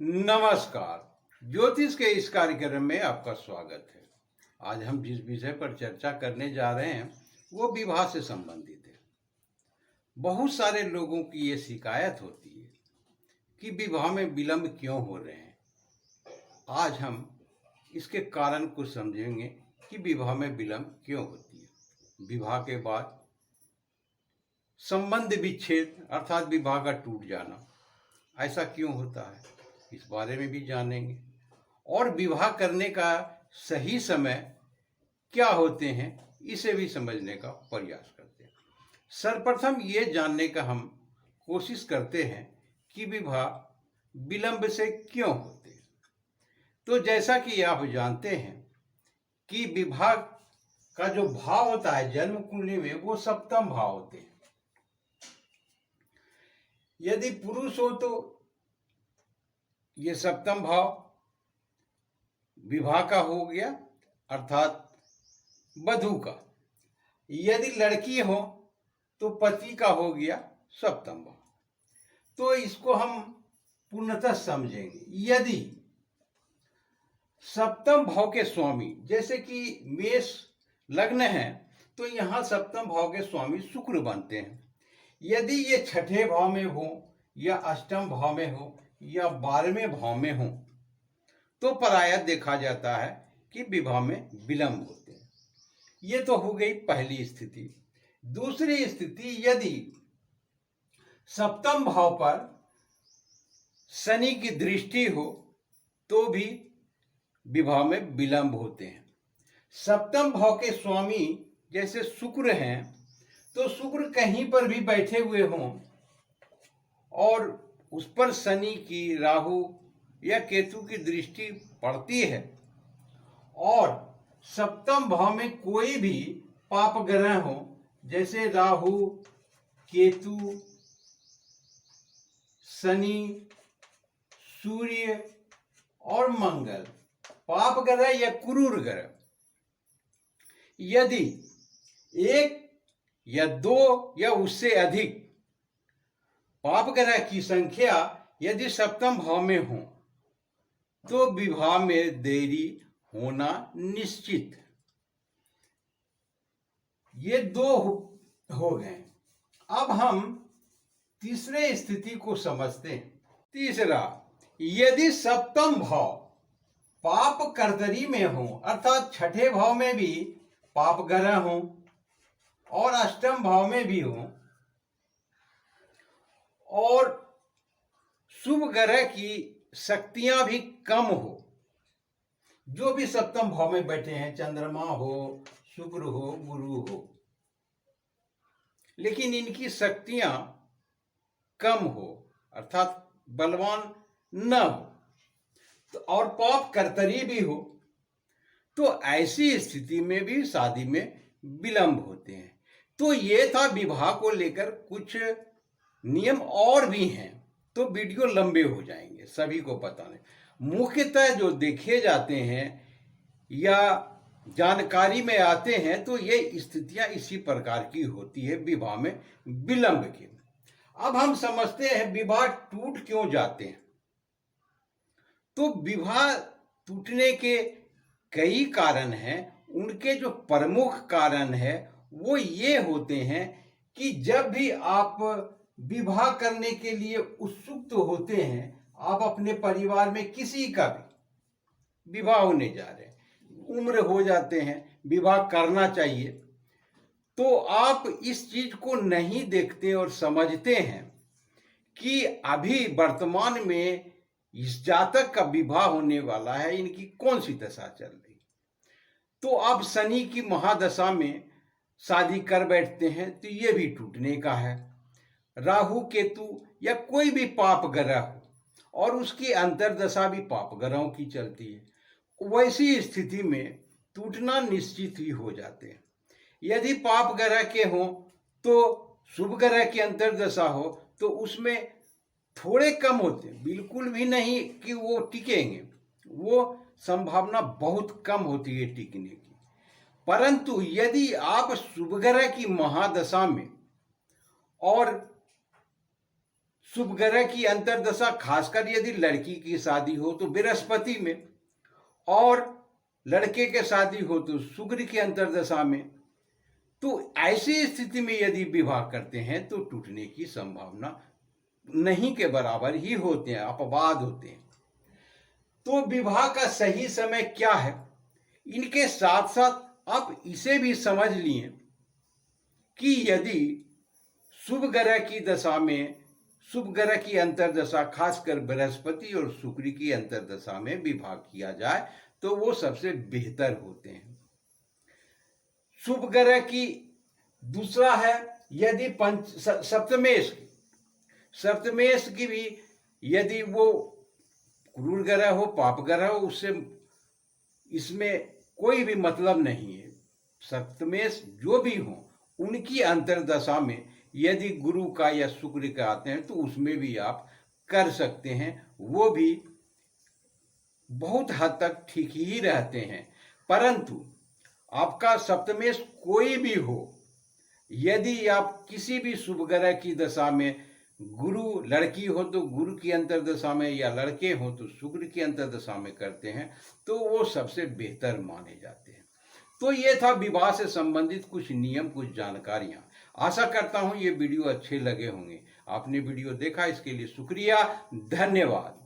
नमस्कार। ज्योतिष के इस कार्यक्रम में आपका स्वागत है। आज हम जिस विषय पर चर्चा करने जा रहे हैं वो विवाह से संबंधित है। बहुत सारे लोगों की ये शिकायत होती है कि विवाह में विलंब क्यों हो रहे हैं। आज हम इसके कारण को समझेंगे कि विवाह में विलंब क्यों होती है। विवाह के बाद संबंध विच्छेद अर्थात विवाह का टूट जाना ऐसा क्यों होता है, इस बारे में भी जानेंगे। और विवाह करने का सही समय क्या होते हैं, इसे भी समझने का प्रयास करते हैं। सर्वप्रथम ये जानने का हम कोशिश करते हैं कि विवाह विलंब से क्यों होते हैं। तो जैसा कि आप जानते हैं कि विवाह का जो भाव होता है जन्म कुंडली में वो सप्तम भाव होते हैं। यदि पुरुष हो तो ये सप्तम भाव विवाह का हो गया अर्थात वधू का। यदि लड़की हो तो पति का हो गया सप्तम भाव। तो इसको हम पूर्णतः समझेंगे। यदि सप्तम भाव के स्वामी जैसे कि मेष लग्न है तो यहाँ सप्तम भाव के स्वामी शुक्र बनते हैं। यदि ये छठे भाव में हो या अष्टम भाव में हो या 12वें भाव में हो तो प्रायः देखा जाता है कि विवाह में विलंब होते हैं। ये तो हो गई पहली स्थिति। दूसरी स्थिति, यदि सप्तम भाव पर शनि की दृष्टि हो तो भी विवाह में विलंब होते हैं। सप्तम भाव के स्वामी जैसे शुक्र हैं तो शुक्र कहीं पर भी बैठे हुए हों और उस पर शनि की, राहु या केतु की दृष्टि पड़ती है और सप्तम भाव में कोई भी पाप ग्रह हो जैसे राहु, केतु, शनि, सूर्य और मंगल, पाप ग्रह या क्रूर ग्रह, यदि एक या दो या उससे अधिक पाप ग्रह की संख्या यदि सप्तम भाव में हो तो विवाह में देरी होना निश्चित। ये दो हो गए। अब हम तीसरे स्थिति को समझते हैं। तीसरा, यदि सप्तम भाव पाप कर्तरी में हो अर्थात छठे भाव में भी पाप ग्रह हो और अष्टम भाव में भी हो और शुभ ग्रह की शक्तियां भी कम हो, जो भी सप्तम भाव में बैठे हैं, चंद्रमा हो, शुक्र हो, गुरु हो, लेकिन इनकी शक्तियां कम हो अर्थात बलवान न हो तो और पाप कर्तरी भी हो तो ऐसी स्थिति में भी शादी में विलंब होते हैं। तो ये था विवाह को लेकर कुछ नियम और भी हैं, तो वीडियो लंबे हो जाएंगे सभी को पता नहीं। मुख्यतः जो देखे जाते हैं या जानकारी में आते हैं तो ये स्थितियां इसी प्रकार की होती है विवाह में विलंब की। अब हम समझते हैं विवाह टूट क्यों जाते हैं। तो विवाह टूटने के कई कारण हैं। उनके जो प्रमुख कारण है वो ये होते हैं कि जब भी आप विवाह करने के लिए उत्सुक होते हैं, आप अपने परिवार में किसी का भी विवाह होने जा रहे हैं, उम्र हो जाते हैं, विवाह करना चाहिए, तो आप इस चीज को नहीं देखते और समझते हैं कि अभी वर्तमान में इस जातक का विवाह होने वाला है, इनकी कौन सी दशा चल रही। तो आप शनि की महादशा में शादी कर बैठते हैं तो ये भी टूटने का है। राहु, केतु या कोई भी पाप ग्रह हो और उसकी अंतर्दशा भी पाप ग्रहों की चलती है, वैसी स्थिति में टूटना निश्चित ही हो जाते हैं। यदि पाप ग्रह के हो तो शुभ ग्रह की अंतर्दशा हो तो उसमें थोड़े कम होते हैं, बिल्कुल भी नहीं कि वो टिकेंगे, वो संभावना बहुत कम होती है टिकने की। परंतु यदि आप शुभ ग्रह की महादशा में और शुभ ग्रह की अंतर्दशा, खासकर यदि लड़की की शादी हो तो बृहस्पति में, और लड़के के शादी हो तो शुक्र की अंतर्दशा में, तो ऐसी स्थिति में यदि विवाह करते हैं तो टूटने की संभावना नहीं के बराबर ही होते हैं, अपवाद होते हैं। तो विवाह का सही समय क्या है, इनके साथ साथ आप इसे भी समझ लिए कि यदि शुभ ग्रह की दशा में, शुभ ग्रह की अंतर्दशा, खासकर बृहस्पति और शुक्र की अंतर्दशा में विवाह किया जाए तो वो सबसे बेहतर होते हैं। शुभ ग्रह की दूसरा है यदि सप्तमेश की भी यदि वो क्रूर ग्रह हो, पाप ग्रह हो, उससे इसमें कोई भी मतलब नहीं है। सप्तमेश जो भी हो, उनकी अंतर्दशा में यदि गुरु का या शुक्र का आते हैं तो उसमें भी आप कर सकते हैं, वो भी बहुत हद तक ठीक ही रहते हैं। परंतु आपका सप्तमेश कोई भी हो, यदि आप किसी भी शुभ ग्रह की दशा में, गुरु लड़की हो तो गुरु की अंतर्दशा में, या लड़के हो तो शुक्र की अंतर्दशा में करते हैं तो वो सबसे बेहतर माने जाते हैं। तो ये था विवाह से संबंधित कुछ नियम, कुछ जानकारियां। आशा करता हूं ये वीडियो अच्छे लगे होंगे। आपने वीडियो देखा इसके लिए शुक्रिया, धन्यवाद।